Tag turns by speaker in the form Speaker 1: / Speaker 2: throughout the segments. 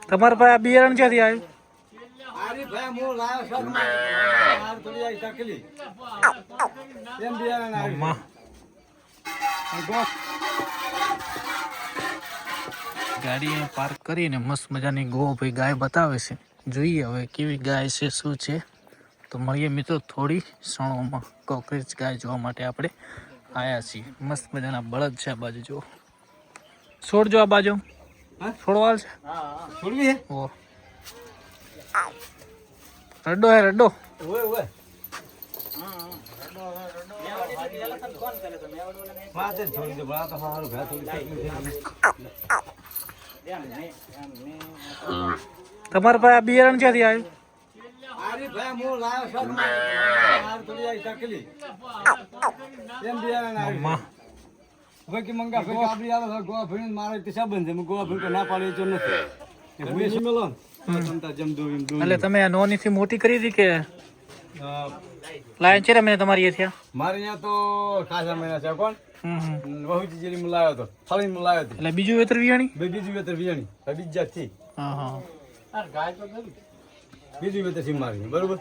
Speaker 1: તમારા પાસે આ બિયારણ ક્યાંથી આવ્યું?
Speaker 2: અરે ભાઈ હું લાવ્યો છું થોડી આવી તકલી એમ બિયારણ આવ્યું.
Speaker 1: ગાડી પાર્ક કરીને મસ્ત મજાની ભાઈ ગાય બતાવે છે. જોઈએ હવે કેવી ગાય છે, શું છે. તો મળીએ મિત્રો થોડી ક્ષણોમાં. કોકરેજ ગાય જોવા માટે આપણે આવ્યા છીએ. મસ્ત મજાના બળદ છે આ બાજુ. જો છોડજો આ બાજુ છોડવાલ છે.
Speaker 2: છોડવી હે
Speaker 1: ઓ રડો હે રડો.
Speaker 2: ઓય ઓય વાત જ થોડી દે બળા તો હારું ઘા થોડી તકલીફ.
Speaker 1: તમારા પાસે આ બિયારણ ક્યાંથી આવ્યું?
Speaker 2: અરે ભાઈ હું લાવ્યો છું થોડી આવી તકલી એમ બિયારણ આવ્યું. હવે કે મંગા ફેર આપડી આવે ગોવા ફેર મારે તે સંબંધ છે. ગોવા ફેર ના પાડે તો નથી હું એસી મેલો તમતા જમ દો એમ દો.
Speaker 1: એટલે તમે આ નોની થી મોટી કરી હતી કે લાયન છે મેં તમારી એ થયા?
Speaker 2: મારે અહીંયા તો ખાસા મહિના છે. કોણ બહુજી જેલી હું લાવ્યો હતો, ફળી હું લાવ્યો હતો.
Speaker 1: એટલે બીજું વેતર વિયાણી?
Speaker 2: બીજું વેતર વિયાણી બીજા થી.
Speaker 1: હા હા
Speaker 2: બીજું વેતર છે મારી બરોબર.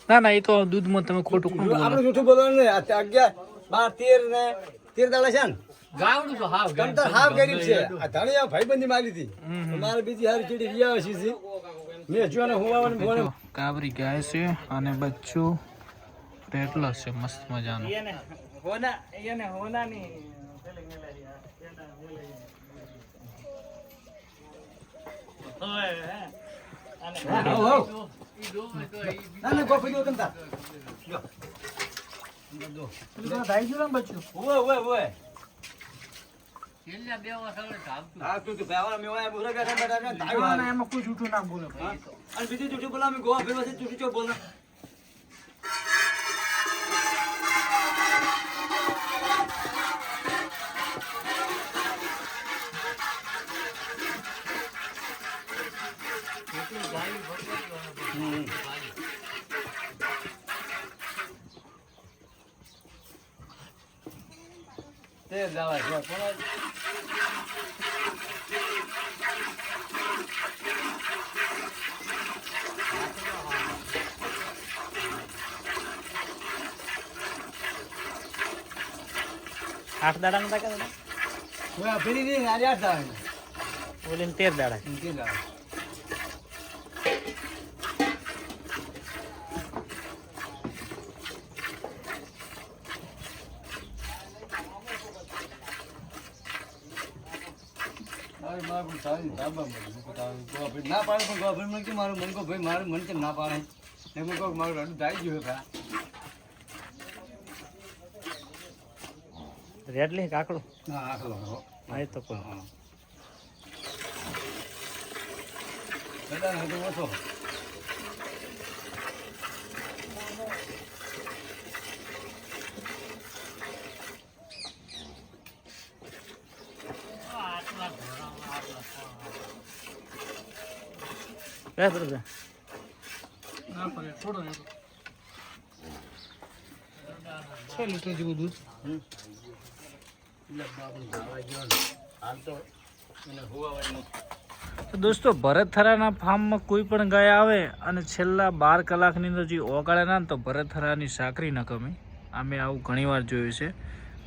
Speaker 1: ના ના એ તો દૂધમાં તમે ખોટું કોણ બોલો?
Speaker 2: આપણે જૂઠું બોલવાનું નહીં. 11, 12, 13 ને 13 દાડા છે ને ગાવડું તો હાવ તમતર હાવ ગરીબ છે. આ ધણિયા ભાઈબંધી મારી હતી મારે બીજી હારી ચીડી વિયા છે. મેં જોને હોવાનું બોલે
Speaker 1: કાબરી ગાય છે અને બચ્ચું રેટલો છે મસ્ત મજાનો.
Speaker 2: ના ગોપી દો તમતા બીજું જૂઠું બોલા ગોવા ફેરવા જૂઠું ચો બોલ. તે જવા છે કોણ
Speaker 1: આઠ દાડા નતા કે દાડા?
Speaker 2: ઓય ફેરી ની આજે 8 દાડા
Speaker 1: બોલીને 13 દાડા.
Speaker 2: 13 દાડા. ના પાડે પણ ગોભર કે મારું મન ભાઈ મારું મન કેમ ના પાડે એમ કહું મારું રડું ધાઈ ગયું હતા.
Speaker 1: રેડલી કાકડો
Speaker 2: હા આખલો
Speaker 1: હા એ તો કોઈ
Speaker 2: દાદા ને તો ઓછો
Speaker 1: થોડો 6 લીટર જેવું દૂધ. તો દોસ્તો ભરતથરાના ફાર્મમાં કોઈ પણ ગાય આવે અને છેલ્લા 12 કલાકની અંદર જે ઓગાળે ના તો ભરતથરાની સાકરી ન કમે. અમે આવું ઘણીવાર જોયું છે.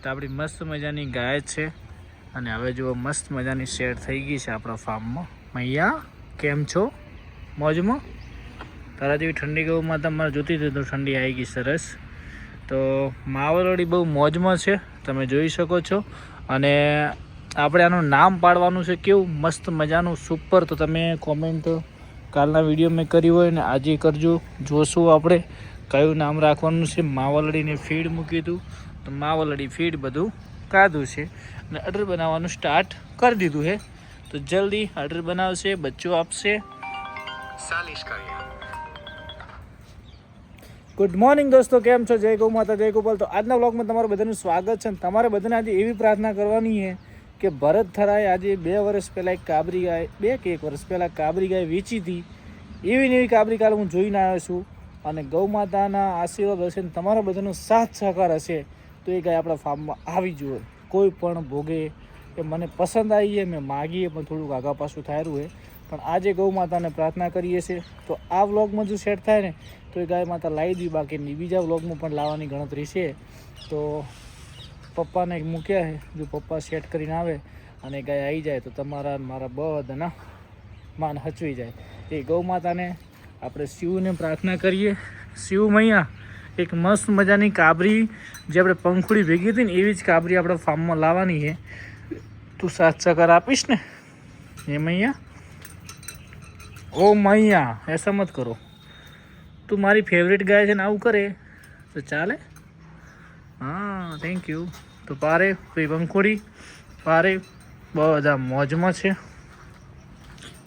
Speaker 1: તો આપણી મસ્ત મજાની ગાય છે અને હવે જુઓ મસ્ત મજાની શેડ થઈ ગઈ છે આપણા ફાર્મમાં. મૈયા કેમ છો? મોજમાં? તારા જેવી ઠંડી ગૌમાં તમારે જોતી હતી તો ઠંડી આવી ગઈ સરસ. તો માવલડી બહુ મોજમાં છે તમે જોઈ શકો છો. અને આપણે આનું નામ પાડવાનું છે કેવું મસ્ત મજાનું સુપર. તો તમે કોમેન્ટ કાલના વિડીયો મેં કરી હોય ને આજે કરજો. જોશું આપણે કયું નામ રાખવાનું છે. માવલડીને ફીડ મૂક્યું હતું તો માવલડી ફીડ બધું કાઢું છે અને અડર બનાવવાનું સ્ટાર્ટ કરી દીધું છે. તો જલ્દી અડર બનાવશે, બચ્ચો આપશે. ગુડ મોર્નિંગ દોસ્તો, કેમ છો? જય ગૌ માતા, જય ગોપાલ. તો આજના વ્લોગમાં તમારું બધાનું સ્વાગત છે. તમારે બધાને આજે એવી પ્રાર્થના કરવાની છે કે ભરતથરાએ આજે 2 વર્ષ પહેલાં એક કાબરી ગાય 2 કે 1 વર્ષ પહેલાં કાબરી ગાય વેચી હતી. એવી ને એવી કાબરી કાલ હું જોઈને આવ્યો છું. અને ગૌ માતાના આશીર્વાદ હશે ને તમારા બધાનો સાથ સહકાર હશે તો એ ગાય આપણા ફાર્મમાં આવી જોઈએ. કોઈ પણ ભોગે કે મને પસંદ આવી છે, મેં માગીએ પણ થોડુંક આગા પાછું થાયરું હોય, પણ આજે ગૌ માતાને પ્રાર્થના કરીએ છીએ તો આ વ્લોગમાં જો સેટ થાય ને તો એ ગાય માતા લાવી દઈ, બાકી બીજા વ્લોગમાં પણ લાવવાની ગણતરી છે. તો પપ્પાને મૂક્યા છે, જો પપ્પા સેટ કરીને આવે અને ગાય આવી જાય તો તમારા મારા બધાના માન હચવી જાય. એ ગૌ માતાને આપણે શિવને પ્રાર્થના કરીએ. શિવ મૈયા એક મસ્ત મજાની કાબરી જે આપણે પંખુડી ભેગી હતી ને એવી જ કાબરી આપણે ફાર્મમાં લાવવાની છે. તું સાથ સહકાર આપીશ ને એ મૈયા? ઓ મૈયા એસા મત કરો, તું મારી ફેવરેટ ગાય છે ને આવું કરે તો ચાલે? હા થેન્ક યુ. તો પારે ભાઈ પંખુડી પારે બધા મોજમાં છે.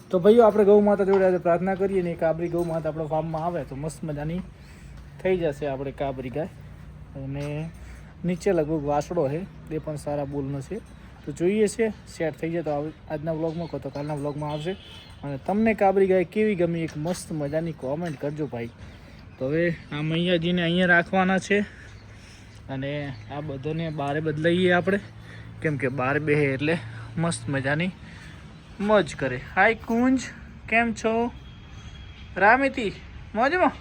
Speaker 1: તો ભાઈઓ આપણે ગૌ માતા જોડે આજે પ્રાર્થના કરીએ ને કાબરી ગૌ માતા આપણા ફાર્મમાં આવે તો મસ્ત મજાની થઈ જશે આપણે કાબરી ગાય. અને નીચે લગભગ વાસડો છે, એ પણ સારા બોલનો છે. તો જોઈએ છે સેટ થઈ જાય તો આજના વ્લોગમાં કહો તો કાલના વ્લોગમાં આવશે. અને તમને કાબરી ગાય કેવી ગમી એક મસ્ત મજાની કોમેન્ટ કરજો ભાઈ. તો હવે આ મૈયાજીને અહીંયા રાખવાના છે અને આ બધાને બારે બદલાઈએ આપણે, કેમ કે બાર બેહે એટલે મસ્ત મજાની મોજ કરે. હાય કુંજ, કેમ છો? રામિતી મોજમાં?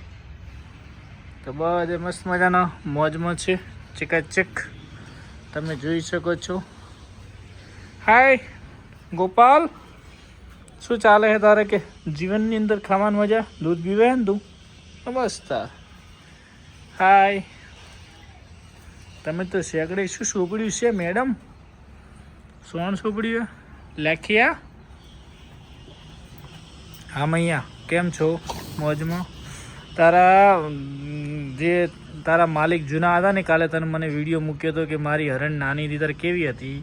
Speaker 1: તો બધે મસ્ત મજાના મોજમાં છે, ચકાચક તમે જોઈ શકો છો. હાય ગોપાલ, શું ચાલે છે તારે? કે જીવનની અંદર ખાવાની મજા, દૂધ પીવે ને તું? બસ તાર. હાય, તમે તો શેકડે શું સોંપડ્યું છે મેડમ? સોણ સોંપડ્યું લેખિયા? હા મૈયા કેમ છો? મોજમાં? તારા માલિક જૂના હતા ને, કાલે તને મને વિડીયો મૂક્યો હતો કે મારી હરણ નાની હતી તારે કેવી હતી,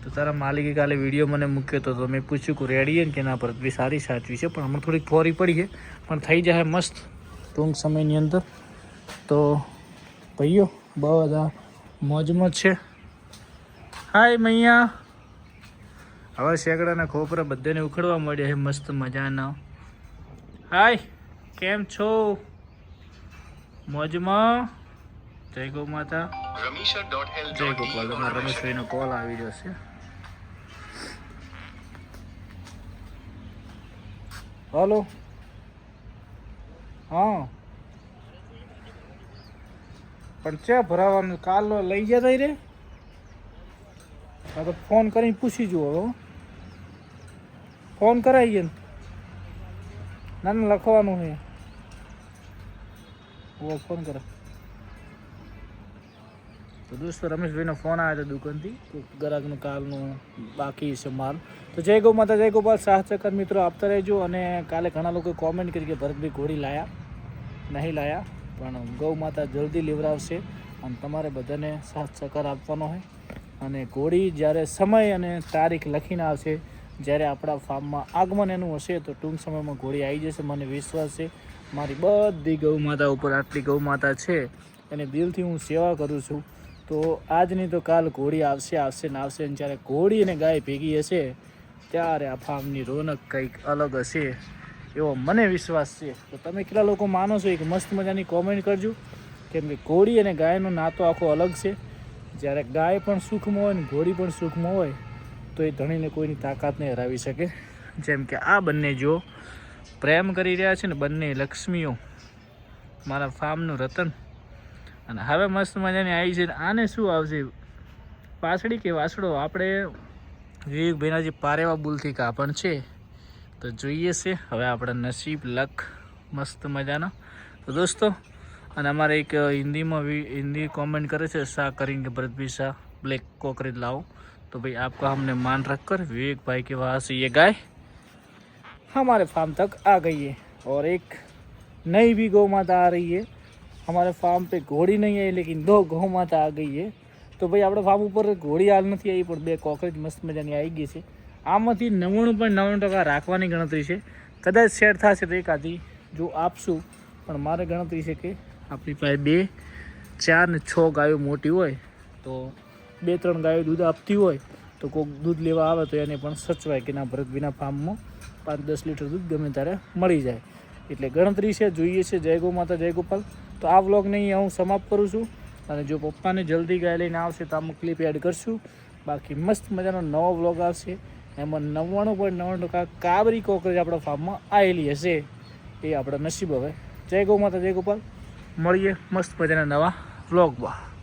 Speaker 1: તો તારા માલિકે કાલે વિડીયો મને મૂક્યો હતો. તો મેં પૂછ્યું કે રેડી ને કે ના, પર બી સારી સાચવી છે પણ હમણાં થોડીક ફોરી પડી છે, પણ થઈ જાય મસ્ત ટૂંક સમયની અંદર. તો ભાઈઓ બધા મોજમાં છે. હાય મૈયા, હવે શેકડાના ખોપરા બધાને ઉખડવા મળ્યા છે મસ્ત મજાના. હાય કેમ છો? મોજમાં? જય ગૌ માતા. જય ગોપાલ. તમારા રમેશભાઈનો કોલ આવી રહ્યો છે. હલો, હા પણ ચા ભરાવાનું કાલ લઈ જતા રે. હા તો ફોન કરીને પૂછી જુઓ. હવે ફોન કરાવીએ ને, ના ના લખવાનું છે. ફોન કરે તો દોસ્તો રમેશભાઈનો ફોન આવ્યો હતો દુકાનથી, ગ્રાહકનું કાલનું બાકી છે માલ. તો જય ગૌ માતા, જય ગોપાલ. સાથ સહકાર મિત્રો આપતા રહેજો. અને કાલે ઘણા લોકોએ કોમેન્ટ કરી કે ભરતભાઈ ઘોડી લાયા નહીં લાયા, પણ ગૌ માતા જલ્દી લેવડાવશે અને તમારે બધાને સાથ સહકાર આપવાનો હોય. અને ઘોડી જ્યારે સમય અને તારીખ લખીને આવશે, જ્યારે આપણા ફાર્મમાં આગમન એનું હશે તો ટૂંક સમયમાં ઘોડી આવી જશે. મને વિશ્વાસ છે. મારી બધી ગૌ માતા ઉપર આટલી ગૌ માતા છે એને દિલથી હું સેવા કરું છું. તો આજ નહીં તો કાલ ઘોડી આવશે ને આવશે. અને જ્યારે ઘોડી અને ગાય ભેગી હશે ત્યારે આ ફાર્મની રોનક કંઈક અલગ હશે એવો મને વિશ્વાસ છે. તો તમે કેટલા લોકો માનો છો એક મસ્ત મજાની કોમેન્ટ કરજો, કેમ કે ઘોડી અને ગાયનો નાતો આખો અલગ છે. જ્યારે ગાય પણ સુખમાં હોય ને ઘોડી પણ સુખમાં હોય તો એ ધણીને કોઈની તાકાત નહીં હરાવી શકે. જેમ કે આ બંને જો પ્રેમ કરી રહ્યા છે ને, બંને લક્ષ્મીઓ, મારા ફાર્મનું રતન. અને હવે મસ્ત મજાની આવી છે. આને શું આવશે, પાસડી કે વાસડો? આપણે વિવેકભાઈના જે પારેવા બુલથી કાપણ છે તો જોઈએ છે હવે આપણા નસીબ લક મસ્ત મજાના. તો દોસ્તો, અને અમારે એક હિન્દી कमेंट करे છે, શાહ करेंगे भरत भाई शाह ब्लैक कॉकरेज लाओ. तो भाई आपका हमने मान रख कर विवेक भाई के वहाँ से ये गाय हमारे फार्म तक आ गई है. और एक नई भी गौ माता आ रही है. हमारे फार्म पे घोड़ी नहीं है लेकिन 2 गौ माता आ गई है. તો ભાઈ આપણે ફાર્મ ઉપર ઘોડી હાલ નથી આવી, પણ 2 કોકરેજ મસ્ત મજાની આવી ગઈ છે. આમાંથી 99.99% રાખવાની ગણતરી છે. કદાચ શેર થશે તો એકાદી જો આપશું, પણ મારે ગણતરી છે કે આપણી પાસે 2, 4 ને 6 ગાયો મોટી હોય તો 2-3 ગાયો દૂધ આપતી હોય તો કોઈક દૂધ લેવા આવે તો એને પણ સચવાય કે ના ભરતભાઈના ફાર્મમાં 5-10 લીટર દૂધ ગમે ત્યારે મળી જાય. એટલે ગણતરી છે, જોઈએ છે. જય ગૌ માતા જય ગોપાલ. તો આ વ્લોગને અહીંયા હું સમાપ્ત કરું છું. અને જો પપ્પાને જલ્દી ગાય લઈને આવશે તો આમાં ક્લિપ એડ કરશું. બાકી મસ્ત મજાનો નવો વ્લોગ આવશે. એમાં 99.99% કાબરી કોકરેજ આપણા ફાર્મમાં આવેલી હશે. એ આપણા નસીબ. હવે જય ગૌ માતા જય ગોપાલ. મળીએ મસ્ત મજાના નવા વ્લોગમાં.